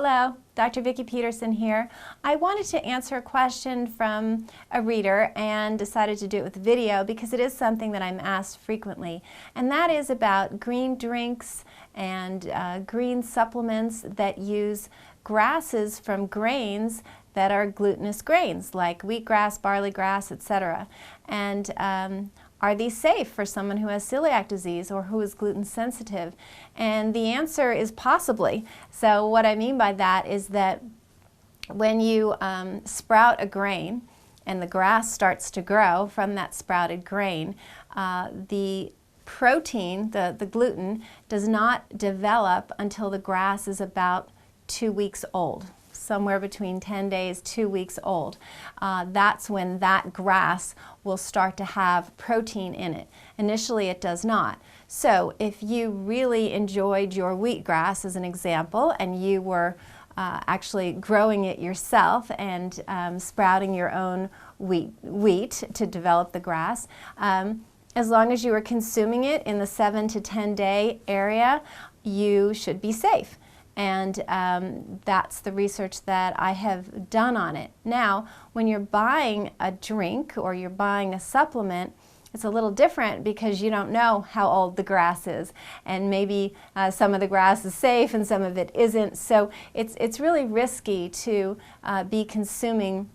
Hello, Dr. Vikki Petersen here. I wanted to answer a question from a reader and decided to do it with video because it is something that I'm asked frequently, and that is about green drinks and green supplements that use grasses from grains that are glutinous grains like wheatgrass, barley grass, etc. And are these safe for someone who has celiac disease or who is gluten sensitive? And the answer is possibly. So what I mean by that is that when you sprout a grain and the grass starts to grow from that sprouted grain, the protein, the gluten, does not develop until the grass is about 2 weeks old. Somewhere between 10 days, 2 weeks old. That's when that grass will start to have protein in it. Initially it does not. So if you really enjoyed your wheatgrass as an example and you were actually growing it yourself and sprouting your own wheat to develop the grass, as long as you are consuming it in the 7 to 10 day area, you should be safe. And that's the research that I have done on it. Now, when you're buying a drink or you're buying a supplement, it's a little different because you don't know how old the grass is, and maybe some of the grass is safe and some of it isn't. So it's really risky to be consuming,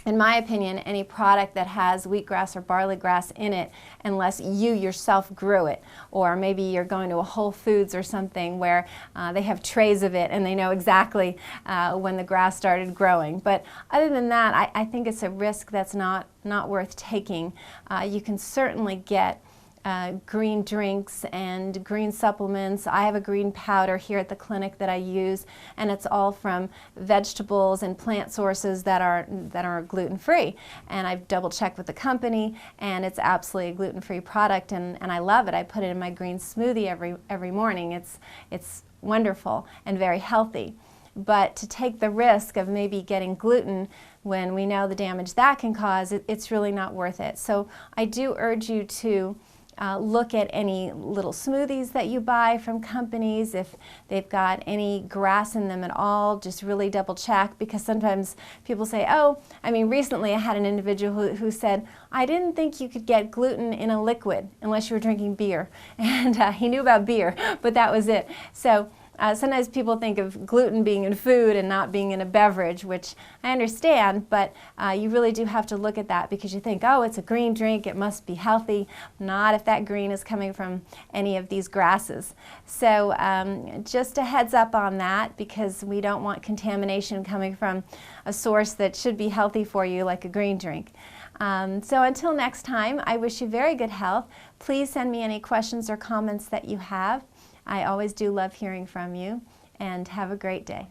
in my opinion, any product that has wheatgrass or barley grass in it unless you yourself grew it. Or maybe you're going to a Whole Foods or something where they have trays of it and they know exactly when the grass started growing. But other than that, I think it's a risk that's not worth taking. You can certainly get green drinks and green supplements. I have a green powder here at the clinic that I use, and it's all from vegetables and plant sources that are gluten-free. And I've double-checked with the company, and it's absolutely a gluten-free product, and I love it. I put it in my green smoothie every morning. It's wonderful and very healthy. But to take the risk of maybe getting gluten when we know the damage that can cause, it's really not worth it. So I do urge you to look at any little smoothies that you buy from companies. If they've got any grass in them at all, just really double check, because sometimes people say, oh, I mean, recently I had an individual who said, I didn't think you could get gluten in a liquid unless you were drinking beer. And he knew about beer, but that was it. So sometimes people think of gluten being in food and not being in a beverage, which I understand, but you really do have to look at that because you think, oh, it's a green drink, it must be healthy. Not if that green is coming from any of these grasses. So just a heads up on that, because we don't want contamination coming from a source that should be healthy for you, like a green drink. So until next time, I wish you very good health. Please send me any questions or comments that you have. I always do love hearing from you, and have a great day.